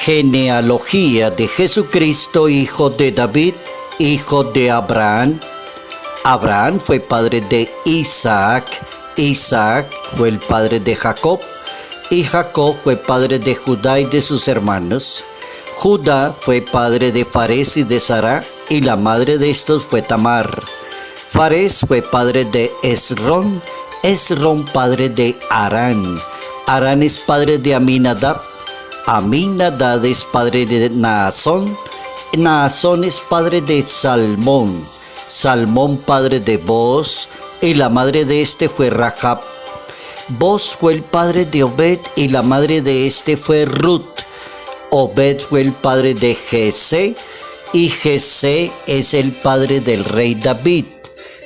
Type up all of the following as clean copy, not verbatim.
Genealogía de Jesucristo, hijo de David, hijo de Abraham. Abraham fue padre de Isaac. Isaac fue el padre de Jacob. Y Jacob fue padre de Judá y de sus hermanos. Judá fue padre de Fares y de Zara, y la madre de estos fue Tamar. Fares fue padre de Esrón. Esrón padre de Arán. Arán es padre de Aminadab. Aminadab es padre de Naasón. Naasón es padre de Salmón. Salmón padre de Boaz, y la madre de este fue Rahab. Boaz fue el padre de Obed, y la madre de este fue Ruth. Obed fue el padre de Jesé, y Jesé es el padre del rey David.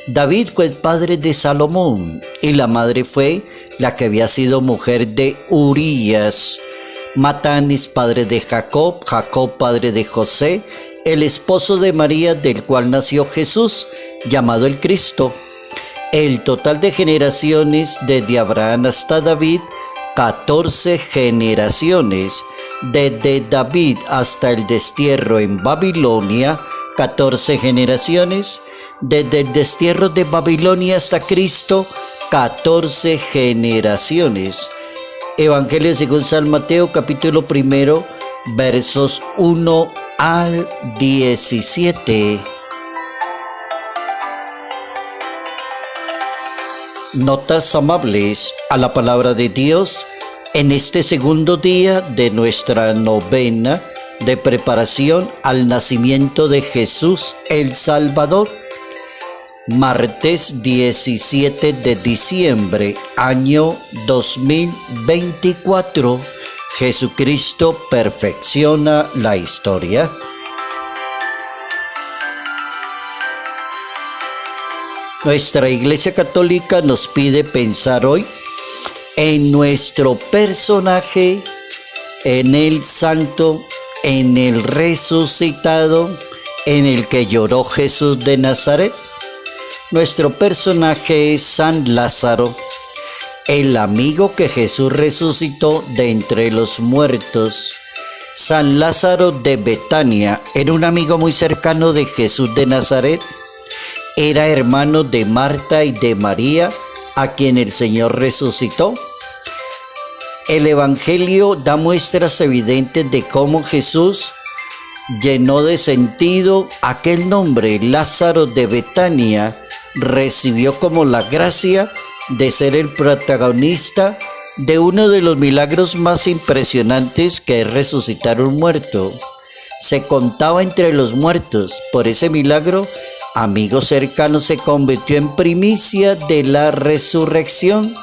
David fue el padre de Salomón, y la madre fue la que había sido mujer de Urías. Matán es padre de Jacob, Jacob padre de José, el esposo de María, del cual nació Jesús, llamado el Cristo. El total de generaciones desde Abraham hasta David, 14 generaciones. Desde David hasta el destierro en Babilonia, 14 generaciones. Desde el destierro de Babilonia hasta Cristo, 14 generaciones. Evangelio según San Mateo, capítulo 1, versos 1 al 17. Notas amables a la palabra de Dios en este segundo día de nuestra novena de preparación al nacimiento de Jesús el Salvador. Martes 17 de diciembre, año 2024. Jesucristo perfecciona la historia. Nuestra Iglesia Católica nos pide pensar hoy en nuestro personaje, en el santo, en el resucitado, en el que lloró Jesús de Nazaret. Nuestro personaje es San Lázaro, el amigo que Jesús resucitó de entre los muertos. San Lázaro de Betania era un amigo muy cercano de Jesús de Nazaret. Era hermano de Marta y de María, a quien el Señor resucitó. El Evangelio da muestras evidentes de cómo Jesús llenó de sentido aquel nombre, Lázaro de Betania. Recibió como la gracia de ser el protagonista de uno de los milagros más impresionantes, que es resucitar un muerto. Se contaba entre los muertos. Por ese milagro, amigo cercano se convirtió en primicia de la resurrección.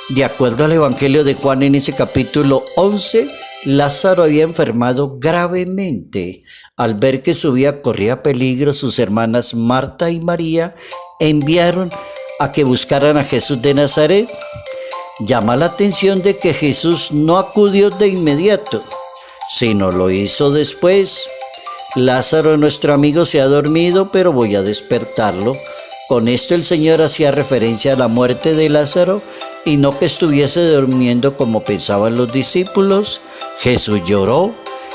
De acuerdo al Evangelio de Juan, en ese capítulo 11, Lázaro había enfermado gravemente. Al ver que su vida corría peligro, sus hermanas Marta y María enviaron a que buscaran a Jesús de Nazaret. Llama la atención de que Jesús no acudió de inmediato, sino lo hizo después. Lázaro, nuestro amigo, se ha dormido, pero voy a despertarlo. Con esto el Señor hacía referencia a la muerte de Lázaro y no que estuviese durmiendo como pensaban los discípulos. Jesús lloró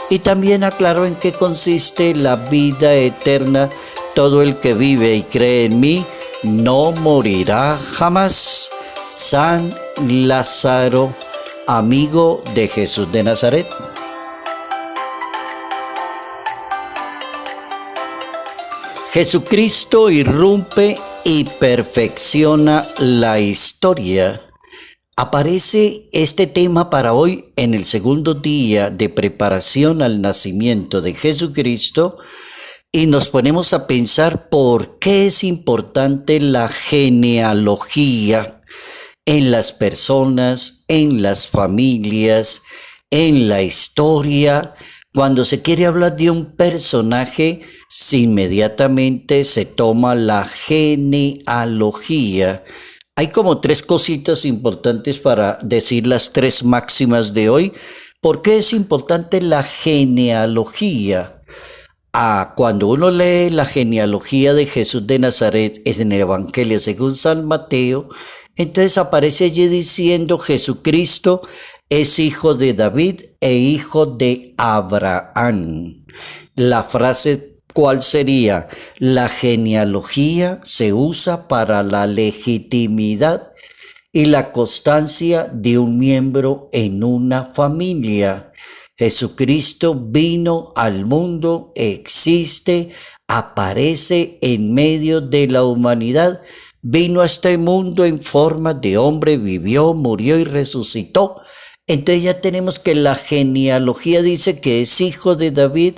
y también aclaró en qué consiste la vida eterna. Todo el que vive y cree en mí no morirá jamás. San Lázaro, amigo de Jesús de Nazaret. Jesucristo irrumpe y perfecciona la historia. Aparece este tema para hoy en el segundo día de preparación al nacimiento de Jesucristo, y nos ponemos a pensar por qué es importante la genealogía en las personas, en las familias, en la historia. Cuando se quiere hablar de un personaje, inmediatamente se toma la genealogía. Hay como 3 cositas importantes para decir las 3 máximas de hoy. ¿Por qué es importante la genealogía? Cuando uno lee la genealogía de Jesús de Nazaret, es en el Evangelio según San Mateo, entonces aparece allí diciendo Jesucristo es hijo de David e hijo de Abraham. La frase, ¿cuál sería? La genealogía se usa para la legitimidad y la constancia de un miembro en una familia. Jesucristo vino al mundo, existe, aparece en medio de la humanidad, vino a este mundo en forma de hombre, vivió, murió y resucitó. Entonces ya tenemos que la genealogía dice que es hijo de David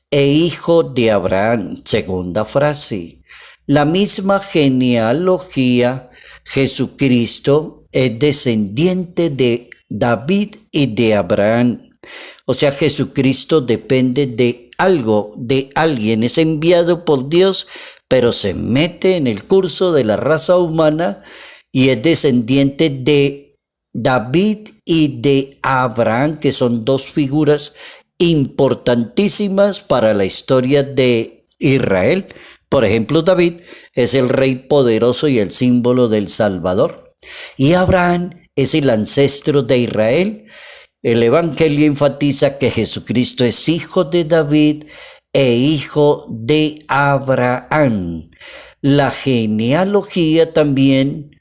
e hijo de Abraham. Segunda frase. La misma genealogía, Jesucristo es descendiente de David y de Abraham. O sea, Jesucristo depende de algo, de alguien, es enviado por Dios, pero se mete en el curso de la raza humana y es descendiente de David y de Abraham, que son dos figuras importantísimas para la historia de Israel. Por ejemplo, David es el rey poderoso y el símbolo del Salvador. Y Abraham es el ancestro de Israel. El Evangelio enfatiza que Jesucristo es hijo de David e hijo de Abraham. La genealogía también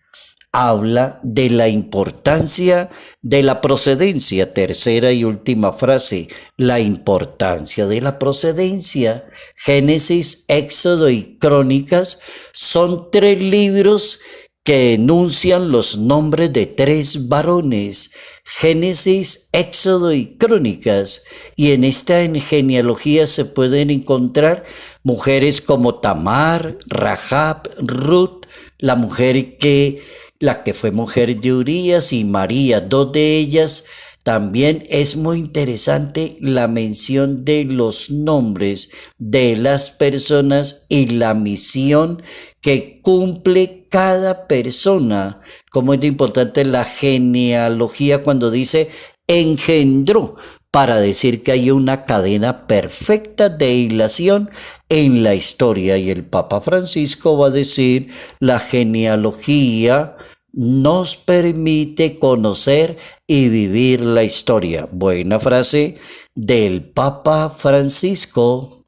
habla de la importancia de la procedencia. Tercera y última frase, la importancia de la procedencia. Génesis, Éxodo y Crónicas son 3 libros que enuncian los nombres de 3 varones. Génesis, Éxodo y Crónicas. Y en esta genealogía se pueden encontrar mujeres como Tamar, Rahab, Ruth, la que fue mujer de Urías, y María, 2 de ellas. También es muy interesante la mención de los nombres de las personas y la misión que cumple cada persona. Como es de importante la genealogía cuando dice engendró, para decir que hay una cadena perfecta de hilación en la historia. Y el Papa Francisco va a decir, la genealogía nos permite conocer y vivir la historia. Buena frase del Papa Francisco.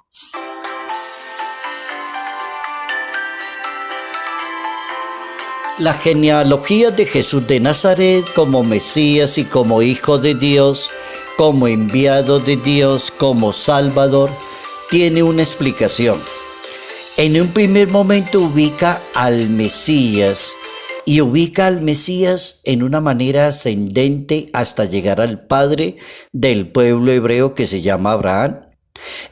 La genealogía de Jesús de Nazaret como Mesías y como Hijo de Dios, como enviado de Dios, como Salvador, tiene una explicación. En un primer momento ubica al Mesías y ubica al Mesías en una manera ascendente hasta llegar al padre del pueblo hebreo que se llama Abraham.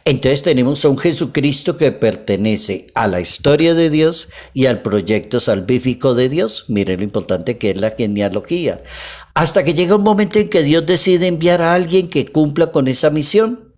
Entonces tenemos a un Jesucristo que pertenece a la historia de Dios y al proyecto salvífico de Dios. Miren lo importante que es la genealogía. Hasta que llega un momento en que Dios decide enviar a alguien que cumpla con esa misión.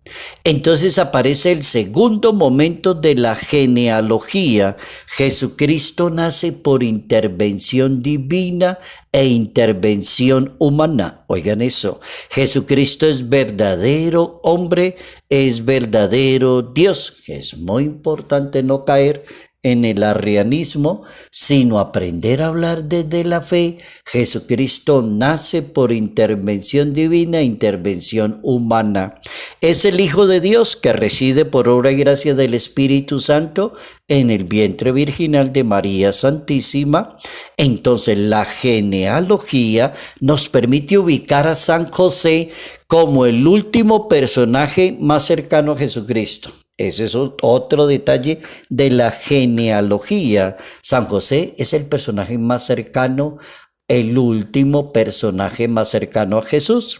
Entonces aparece el segundo momento de la genealogía. Jesucristo nace por intervención divina e intervención humana. Oigan eso, Jesucristo es verdadero hombre, es verdadero Dios. Es muy importante no caer en el arrianismo, sino aprender a hablar desde la fe. Jesucristo nace por intervención divina e intervención humana. Es el Hijo de Dios que reside por obra y gracia del Espíritu Santo en el vientre virginal de María Santísima. Entonces la genealogía nos permite ubicar a San José como el último personaje más cercano a Jesucristo. Ese es otro detalle de la genealogía. San José es el personaje más cercano, el último personaje más cercano a Jesús.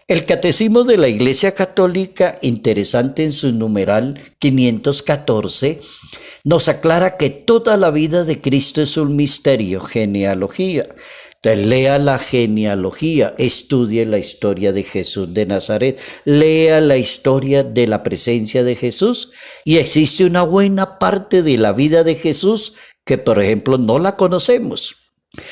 El Catecismo de la Iglesia Católica, interesante en su numeral 514, nos aclara que toda la vida de Cristo es un misterio, genealogía. Entonces, lea la genealogía, estudie la historia de Jesús de Nazaret, lea la historia de la presencia de Jesús, y existe una buena parte de la vida de Jesús que, por ejemplo, no la conocemos.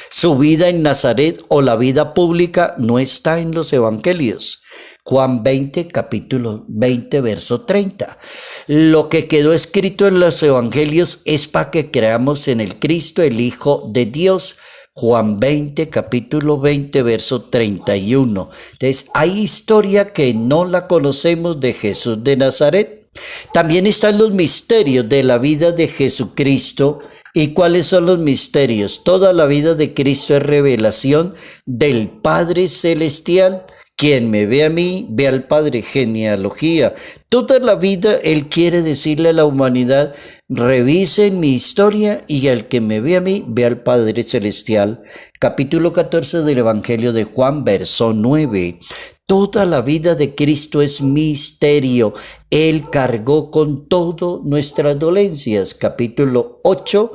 Su vida en Nazaret o la vida pública no está en los evangelios. Juan 20, capítulo 20, verso 30. Lo que quedó escrito en los evangelios es para que creamos en el Cristo, el Hijo de Dios. Juan 20, capítulo 20, verso 31. Entonces, hay historia que no la conocemos de Jesús de Nazaret. También están los misterios de la vida de Jesucristo. ¿Y cuáles son los misterios? Toda la vida de Cristo es revelación del Padre Celestial. Quien me ve a mí, ve al Padre. Genealogía. Toda la vida Él quiere decirle a la humanidad: revisen mi historia y al que me ve a mí, ve al Padre Celestial. Capítulo 14 del Evangelio de Juan, verso 9. Toda la vida de Cristo es misterio. Él cargó con todo nuestras dolencias. Capítulo 8,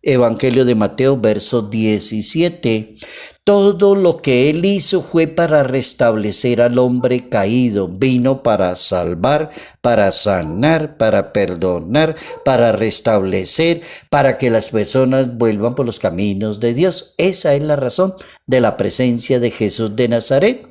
Evangelio de Mateo, verso 17. Todo lo que Él hizo fue para restablecer al hombre caído. Vino para salvar, para sanar, para perdonar, para restablecer, para que las personas vuelvan por los caminos de Dios. Esa es la razón de la presencia de Jesús de Nazaret.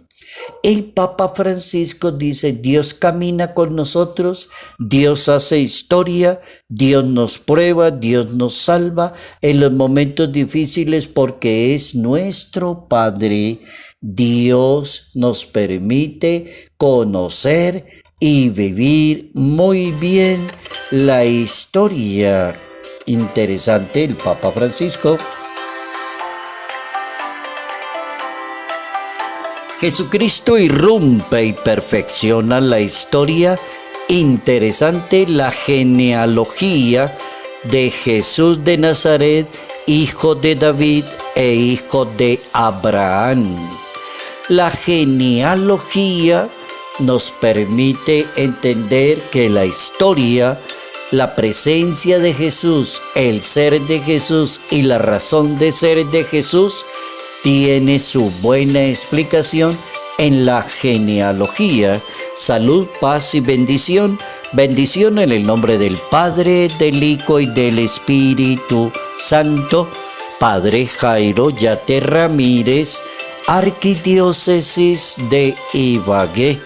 El Papa Francisco dice: Dios camina con nosotros, Dios hace historia, Dios nos prueba, Dios nos salva en los momentos difíciles porque es nuestro Padre. Dios nos permite conocer y vivir muy bien la historia. Interesante el Papa Francisco. Jesucristo irrumpe y perfecciona la historia. Interesante la genealogía de Jesús de Nazaret, hijo de David e hijo de Abraham. La genealogía nos permite entender que la historia, la presencia de Jesús, el ser de Jesús y la razón de ser de Jesús tiene su buena explicación en la genealogía. Salud, paz y bendición. Bendición en el nombre del Padre, del Hijo y del Espíritu Santo. Padre Jairo Yate Ramírez, Arquidiócesis de Ibagué.